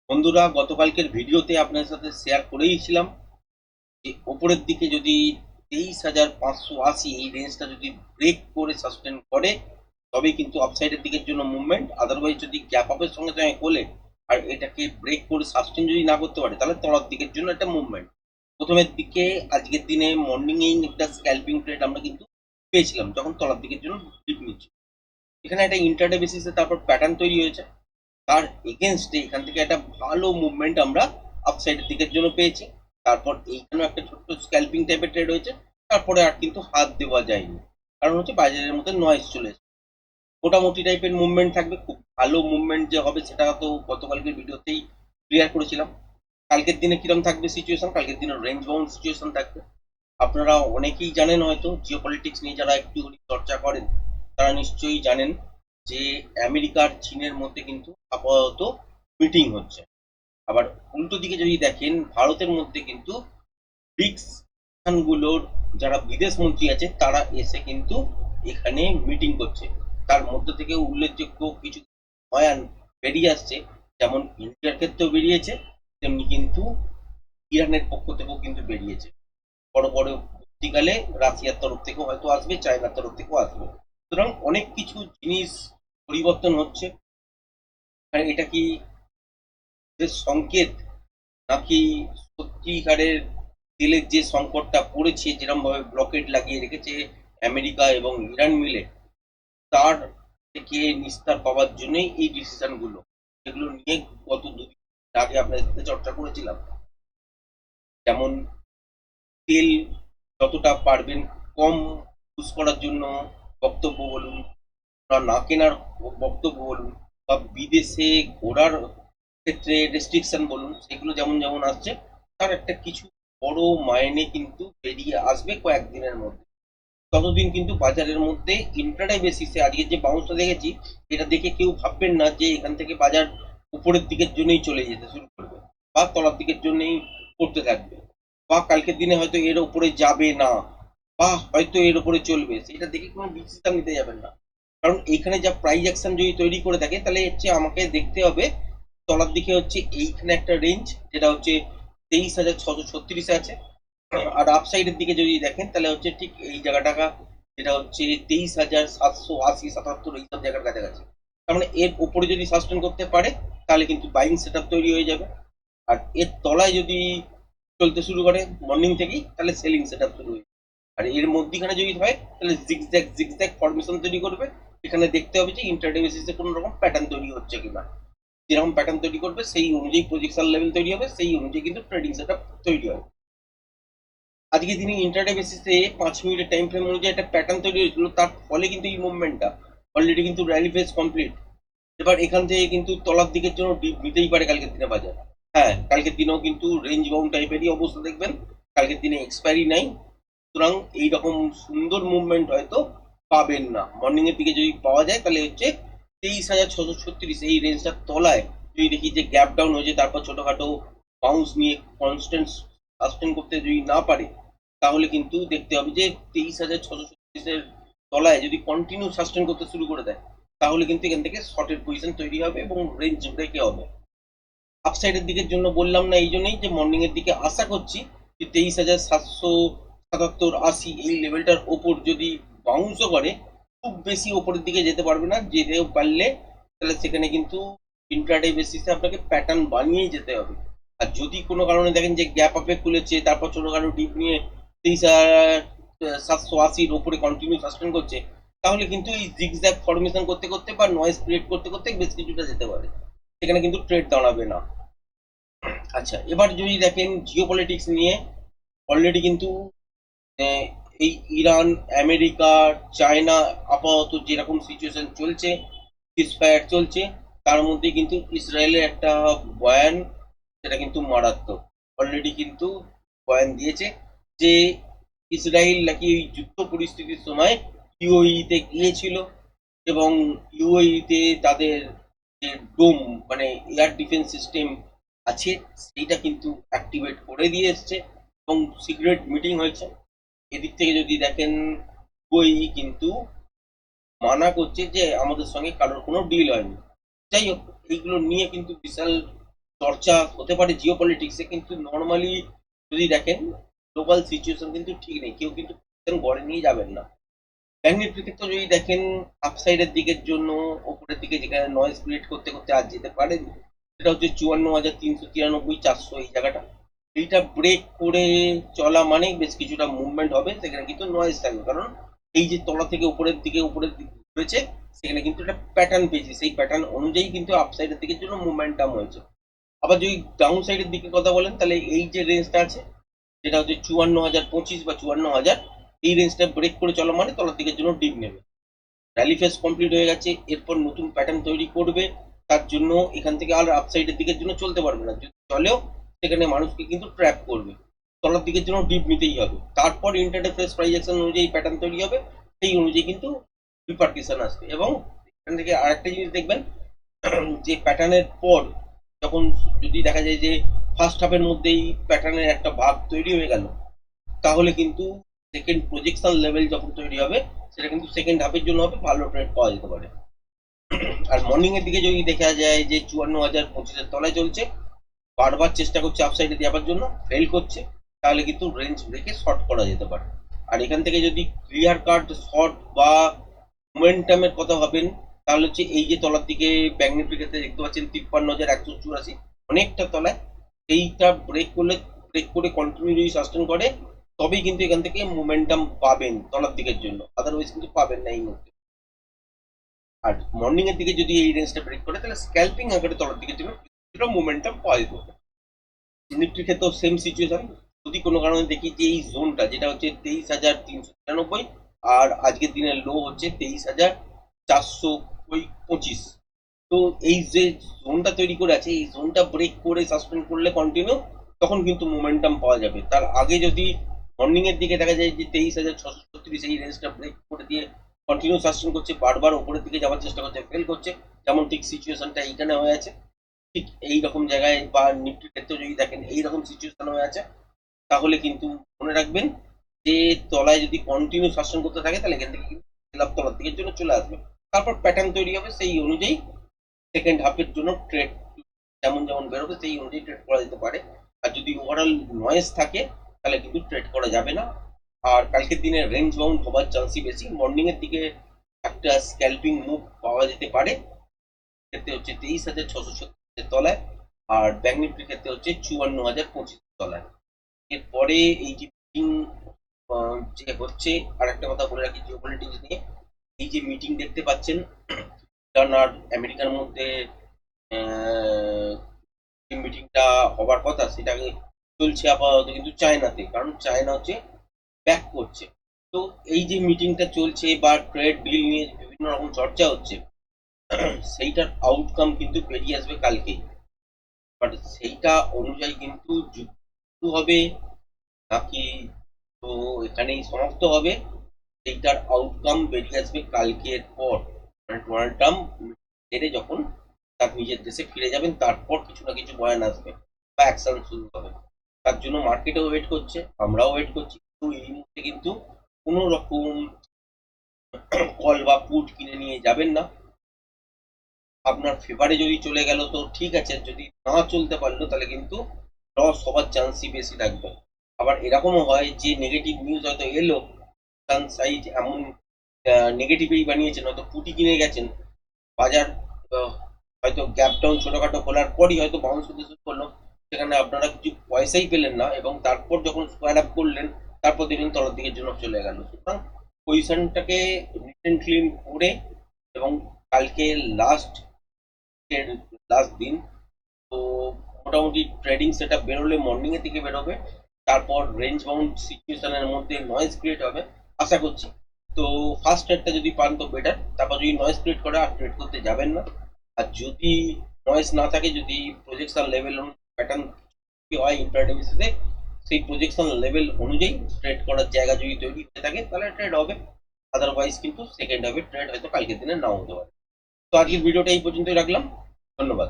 বন্ধুরা, গতকালকের ভিডিওতে আপনার সাথে শেয়ার করেইছিলাম যে ওপরের দিকে যদি 23,580 এই রেঞ্জটা যদি ব্রেক করে সাস্টেন করে তবেই কিন্তু আপসাইডের দিকের জন্য মুভমেন্ট। আদারওয়াইজ যদি গ্যাপ আপের সঙ্গে সঙ্গে খোলে আর এটাকে ব্রেক করে সাস্টেন যদি না করতে পারে তাহলে তলার দিকের জন্য একটা মুভমেন্ট। প্রথমের দিকে আজকের দিনে মর্নিং একটা স্ক্যালপিং ট্রেড আমরা কিন্তু পেয়েছিলাম যখন তলার দিকের জন্য ডিপ নিচ্ছি। এখানে একটা ইন্টারডে বেসিসে তারপর প্যাটার্ন তৈরি হয়েছে, তার এগেনস্টে এখান থেকে একটা ভালো মুভমেন্ট আমরা আপসাইডের দিকের জন্য পেয়েছি। তারপর এইখানেও একটা ছোট্ট স্ক্যালপিং টাইপের ট্রেড হয়েছে, তারপরে আর কিন্তু হাত দেওয়া যায়নি, কারণ হচ্ছে বাজারের মধ্যে নয়েজ চলে এসেছে। মোটামুটি টাইপের মুভমেন্ট থাকবে, খুব ভালো মুভমেন্ট যে হবে সেটা তো গতকালকের ভিডিওতেই ক্লিয়ার করেছিলাম। কালকের দিনে কিরম থাকবে সিচুয়েশন, কালকের দিনে রেঞ্জ বাউন্ড সিচুয়েশন থাকবে। আপনারা অনেকেই জানেন, হয়তো জিও পলিটিক্স নিয়ে যারা একটু চর্চা করেন তারা নিশ্চয়ই জানেন যে আমেরিকার চীনের মধ্যে কিন্তু আপাতত মিটিং হচ্ছে। আবার উল্টো দিকে যদি দেখেন ভারতের মধ্যে কিন্তু ব্রিক্স গুলোর যারা বিদেশ মন্ত্রী আছে তারা এসে কিন্তু এখানে মিটিং করছে। তার মধ্যে থেকে উল্লেখযোগ্য কিছু বয়ান বেরিয়ে আসছে, যেমন ইন্ডিয়ার ক্ষেত্রেও বেরিয়েছে, তেমনি কিন্তু ইরানের পক্ষ থেকেও কিন্তু বেরিয়েছে। বড় বড় পরবর্তীকালে রাশিয়ার তরফ থেকেও হয়তো আসবে, চায়নার তরফ থেকেও আসবে। সুতরাং অনেক কিছু জিনিস পরিবর্তন হচ্ছে। আর এটা কি এর সংকেত, নাকি সত্যিকারের তেলের যে সংকটটা পড়েছে, যেরকম ভাবে ব্লকেট লাগিয়ে রেখেছে আমেরিকা এবং ইরান মিলে, তার থেকে নিস্তার পাওয়ার জন্যই এই ডিসিশন গুলো, যেগুলো নিয়ে গত দুদিন আগে আপনাদের সাথে চর্চা করেছিলাম। যেমন তেল যতটা পারবেন কম ইউজ করার জন্য বক্তব্য বলুন, বা না কেনার বক্তব্য বলুন, বা বিদেশে ঘোরার ক্ষেত্রে রেস্ট্রিকশন বলুন, সেগুলো যেমন যেমন আসছে তার একটা কিছু বড় মাইনে কিন্তু বেরিয়ে আসবে কয়েকদিনের মধ্যে। ততদিন কিন্তু বাজারের মধ্যে ইন্ট্রাডে বেসিসে আজকে যে বাউন্সটা দেখেছি, এটা দেখে কেউ ভাববেন না যে এখান থেকে বাজার উপরের দিকের জন্যই চলে যেতে শুরু করবে বা তলার দিকের জন্যই করতে থাকবে, বা কালকের দিনে হয়তো এর উপরে যাবে না, বা হয়তো এর উপরে চলবে, সেটা দেখে কোনো ডিসিশন নিতে যাবেন না। কারণ এইখানে যা প্রাইস অ্যাকশন যদি তৈরি করে থাকে তাহলে হচ্ছে আমাকে দেখতে হবে তলার দিকে হচ্ছে এইখানে একটা রেঞ্জ, যেটা হচ্ছে 23,636 আছে। আর আপসাইডের দিকে যদি দেখেন তাহলে হচ্ছে ঠিক এই জায়গাটা, যেটা হচ্ছে 23,780 77 এইসব জায়গার কাছাকাছি। তার মানে এর উপরে যদি সাস্টেন করতে পারে তাহলে কিন্তু বাইং সেট তৈরি হয়ে যাবে। আর এর তলায় যদি চলতে শুরু করে মর্নিং থেকেই, তাহলে সেলিং সেট শুরু হয়ে যাবে। আর এর মধ্যখানে যদি হয় তাহলে জিগজ্যাগ জিগজ্যাগ ফরমেশন তৈরি করবে। এখানে দেখতে হবে যে ইন্টারডে বেসিসে কোনো রকম প্যাটার্ন তৈরি হচ্ছে কিনা। যেরকম প্যাটার্ন তৈরি করবে সেই অনুযায়ী পজিশন লেভেল তৈরি হবে, সেই অনুযায়ী কিন্তু ট্রেডিং সেট তৈরি হবে। আজকে দিনে ইন্টারডে বেসিসে 5 মিনিটের টাইম ফ্রেম অনুযায়ী একটা প্যাটার্ন তৈরি হয়েছিল, তার ফলে কিন্তু এই মুভমেন্টটা অলরেডি কিন্তু র্যালি ফেজ কমপ্লিট। এবার এখান থেকে কিন্তু তলার দিকের জন্য ডিপ নিতেই পারে কালকের দিনে বাজার। হ্যাঁ, কালকের দিনেও কিন্তু রেঞ্জ বাউন্ড টাইপেরই অবস্থা দেখবেন। কালকের দিনে এক্সপায়ারি নাই, সুতরাং এইরকম সুন্দর মুভমেন্ট হয়তো পাবেন না। মর্নিং এর দিকে যদি পাওয়া যায় তাহলে হচ্ছে 23,636 এই রেঞ্জটার তলায় যদি দেখি যে গ্যাপ ডাউন হয়েছে, তারপর ছোটখাটো বাউন্স নিয়ে কনস্ট্যান্ট সাস্টেন করতে যদি না পারে, তাহলে কিন্তু দেখতে হবে যে 23,636-এর তলায় যদি কন্টিনিউ সাস্টেন করতে শুরু করে দেয়, তাহলে কিন্তু এখান থেকে শর্টের পজিশন তৈরি হবে এবং রেঞ্জ ব্রেকে হবে। আপসাইডের দিকের জন্য বললাম না এই জন্যই যে মর্নিং এর দিকে আশা করছি যে 23,777 80 এই লেভেলটার ওপর যদি বাউন্সও করে, খুব বেশি ওপরের দিকে যেতে পারবে না, যেতেও পারলে তাহলে সেখানে কিন্তু ইন্ট্রাডে বেসিসে আপনাকে প্যাটার্ন বানিয়েই যেতে হবে। আর যদি কোনো কারণে দেখেন যে গ্যাপ আপে খুলেছে, তারপর ছোটখাটো ডিপ নিয়ে 23,780-র ওপরে কন্টিনিউ সাস্টেন করছে, তাহলে কিন্তু এই জিগজ্যাগ ফরমেশন করতে করতে বা নয়েজ ক্রিয়েট করতে করতে বেশ কিছুটা যেতে পারে, সেখানে কিন্তু ট্রেড দাঁড়াবে না। আচ্ছা, এবার যদি দেখেন জিও পলিটিক্স নিয়ে, অলরেডি কিন্তু আহ, এই ইরান, আমেরিকা, চায়না আপাতত যেরকম সিচুয়েশন চলছে, সিজফায়ার চলছে, তার মধ্যে কিন্তু ইসরায়েলের একটা বয়ান, সেটা কিন্তু মারাত্মক। অলরেডি কিন্তু বয়ান দিয়েছে যে ইসরায়েল নাকি এই যুদ্ধ পরিস্থিতির সময় ইউএইতে গিয়েছিল এবং ইউএইতে তাদের যে ডোম, মানে এয়ার ডিফেন্স সিস্টেম আছে, সেইটা কিন্তু অ্যাক্টিভেট করে দিয়ে এসছে এবং সিক্রেট মিটিং হয়েছে। এদিক থেকে যদি দেখেন বই কিন্তু মানা করছে যে আমাদের সঙ্গে কারোর কোনো ডিল হয়নি। যাই হোক, এইগুলো নিয়ে কিন্তু বিশাল চর্চা হতে পারে জিও পলিটিক্সে, কিন্তু নর্মালি যদি দেখেন গ্লোবাল সিচুয়েশন কিন্তু ঠিক নেই, কেউ কিন্তু গড়ে নিয়ে যাবেন না। ব্যাংক নিফটির ক্ষেত্রে যদি দেখেন আপসাইডের দিকের জন্য ওপরের দিকে যেখানে নয়েজ ক্রিয়েট করতে করতে আজ যেতে পারেন, সেটা হচ্ছে 54,393 400 এই জায়গাটা। এইটা ব্রেক করে চলা মানেই বেশ কিছুটা মুভমেন্ট হবে, সেখানে কিন্তু নয়েজ থাকবে, কারণ এই যে তলা থেকে উপরের দিকে ঘুরেছে, সেখানে কিন্তু একটা প্যাটার্ন পেয়েছি, সেই প্যাটার্ন অনুযায়ী কিন্তু আপসাইডের দিকের জন্য মুভমেন্টাম হয়েছে। আবার যদি ডাউন সাইডের দিকে কথা বলেন, তাহলে এই যে রেঞ্জটা আছে, যেটা হচ্ছে 54,025 বা 54,000, এই রেঞ্জটা ব্রেক করে চলা মানে তলার দিকের জন্য ডিপ নেবে। র্যালি ফেজ কমপ্লিট হয়ে গেছে, এরপর নতুন প্যাটার্ন তৈরি করবে, তার জন্য এখান থেকে আর আপসাইডের দিকের জন্য চলতে পারবে না, যদি চলেও সেখানে মানুষকে কিন্তু ট্র্যাপ করবে, তলার দিকের জন্য ডিপ নিতেই হবে। তারপর ইন্টারডে ফ্রেশ প্রাইস অ্যাকশন অনুযায়ী প্যাটার্ন তৈরি হবে, সেই অনুযায়ী কিন্তু রিপার্টিশন আসবে। এবং এখান থেকে আরেকটা জিনিস দেখবেন, যে প্যাটার্নের পর যখন যদি দেখা যায় যে ফার্স্ট হাফের মধ্যেই প্যাটার্নের একটা ভাগ তৈরি হয়ে গেল, তাহলে কিন্তু সেকেন্ড প্রজেকশন লেভেল যখন তৈরি হবে, সেটা কিন্তু সেকেন্ড হাফের জন্য হবে, ভালো ট্রেড পাওয়া যেতে পারে। আর মর্নিং এর দিকে যদি দেখা যায় যে 54,025-এর তলায় চলছে, বারবার চেষ্টা করছে আপসাইডে যাওয়ার জন্য, ফেল করছে, তাহলে কিন্তু রেঞ্জ ব্রেকে শর্ট করা যেতে পারে। আর এখান থেকে যদি ক্লিয়ার কাট শর্ট বা মোমেন্টামের কথা ভাবেন, তাহলে হচ্ছে এই যে তলার দিকে ব্যাংক নিফটির ক্ষেত্রে দেখতে পাচ্ছেন 53,184, অনেকটা তলায়, এইটা ব্রেক করে কন্টিনিউ যদি সাস্টেন করে, তবেই কিন্তু এখান থেকে মোমেন্টাম পাবেন তলার দিকের জন্য, আদারওয়াইজ কিন্তু পাবেন না এই মুহূর্তে। আর মর্নিং এর দিকে যদি এই রেঞ্জটা ব্রেক করে, তাহলে স্ক্যাল্পিং আকারে তলার দিকের জন্য কিছুটা মোমেন্টাম পাওয়া যেতে পারে। নিফটির ক্ষেত্রেও সেম সিচুয়েশন, যদি কোনো কারণে দেখি যে এই জোনটা যেটা হচ্ছে 23,393, আর আজকের দিনের লো হচ্ছে 23,425, তো এই যে জোনটা তৈরি করে আছে, এই জোনটা ব্রেক করে সাসপেন্ড করলে কন্টিনিউ, তখন কিন্তু মোমেন্টাম পাওয়া যাবে। তার আগে যদি মর্নিং এর দিকে দেখা যায় যে 23,636, এই রেঞ্জটা ব্রেক করে দিয়ে কন্টিনিউ সাসপেন্ড করছে, বারবার উপরের দিকে যাওয়ার চেষ্টা করছে, ফেল করছে, যেমন ঠিক সিচুয়েশনটা এইখানে হয়ে আছে, ঠিক এই রকম জায়গায় বা নিফটির ক্ষেত্রে যদি দেখেন এইরকম সিচুয়েশন হয়ে আছে, তাহলে কিন্তু মনে রাখবেন যে তলায় যদি কন্টিনিউ শাসন করতে থাকে, তাহলে এখান থেকে কিন্তু লাভ তলার দিকের জন্য চলে আসবে, তারপর প্যাটার্ন তৈরি হবে, সেই অনুযায়ী সেকেন্ড হাফের জন্য ট্রেড যেমন যেমন বেরোবে সেই অনুযায়ী ট্রেড করা যেতে পারে। আর যদি ওভারঅল নয়েজ থাকে, তাহলে কিন্তু ট্রেড করা যাবে না। আর কালকের দিনে রেঞ্জ বাউন্ড হবার চান্সই বেশি, মর্নিং এর দিকে একটা স্ক্যাল্পিং মুভ পাওয়া যেতে পারে, ক্ষেত্রে হচ্ছে 23,636 তলায়, আর ব্যাংক নিফটির ক্ষেত্রে হচ্ছে 54,025 তলায়। এরপরে এই যে মিটিং যে হচ্ছে, আর একটা কথা বলে রাখি জিও পলিটিক্স নিয়ে, এই যে মিটিং দেখতে পাচ্ছেন ইরান আর আমেরিকার মধ্যে, যে মিটিংটা হবার কথা সেটা চলছে আপাতত কিন্তু চায়নাতে, কারণ চায়না হচ্ছে ব্যাক করছে। তো এই যে মিটিংটা চলছে বা ট্রেড ডিল নিয়ে বিভিন্ন রকম চর্চা হচ্ছে, সেইটার আউটকাম কিন্তু বেরিয়ে আসবে কালকেই, বাট সেইটা অনুযায়ী কিন্তু যুদ্ধ হবে নাকি তো এখানেই সমাপ্ত হবে, সেইটার আউটকাম বেরিয়ে আসবে কালকের পর, মানে ডোনাল্ড ট্রাম্প হেরে যখন তার নিজের দেশে ফিরে যাবেন, তারপর কিছু না কিছু বয়ান আসবে বা অ্যাকশন শুরু হবে। তার জন্য মার্কেটও ওয়েট করছে, আমরাও ওয়েট করছি, কিন্তু এই মুহূর্তে কিন্তু কোনো রকম কল বা পুট কিনে নিয়ে যাবেন না। আপনার ফেভারে যদি চলে গেল তো ঠিক আছে, যদি না চলতে পারলো তাহলে কিন্তু লস হবার চান্সই বেশি থাকবে। আবার এরকমও হয় যে নেগেটিভ নিউজ হয়তো এলো, সান সাইজ এমন নেগেটিভই বানিয়েছেন, হয়তো পুটি কিনে গেছেন, বাজার হয়তো গ্যাপ ডাউন ছোটখাটো খোলার পরই হয়তো বাউন্স করতে শুরু করলো, সেখানে আপনারা কিছু পয়সাই পেলেন না, এবং তারপর যখন স্কোয়ার আপ করলেন, তারপর দেখলেন তলার দিকের জন্য চলে গেল। সুতরাং পজিশনটাকে নিট অ্যান্ড ক্লিন করে, এবং কালকে লাস্ট লাস্ট দিন, তো মোটামুটি ট্রেডিং সেট আপ বেরোলে মর্নিং এর দিকে বেরোবে, তারপর রেঞ্জ বাউন্ড সিচুয়েশনের মধ্যে নয়েজ ক্রিয়েট হবে আশা করছি। তো ফার্স্ট ট্রেডটা যদি পান তো বেটার, তারপর যদি নয়েজ ক্রিয়েট করে আর ট্রেড করতে যাবেন না। আর যদি নয়েজ না থাকে, যদি প্রজেকশন লেভেল প্যাটার্ন হয় ইন্টারডে বেসিসে, সেই প্রজেকশন লেভেল অনুযায়ী ট্রেড করার জায়গা যদি তৈরি হয়ে থাকে, তাহলে ট্রেড হবে, আদারওয়াইজ কিন্তু সেকেন্ড হবে ট্রেড হয়তো কালকের দিনে নাও হতে পারে। তো আজকের ভিডিওটা এই পর্যন্তই রাখলাম, ধন্যবাদ।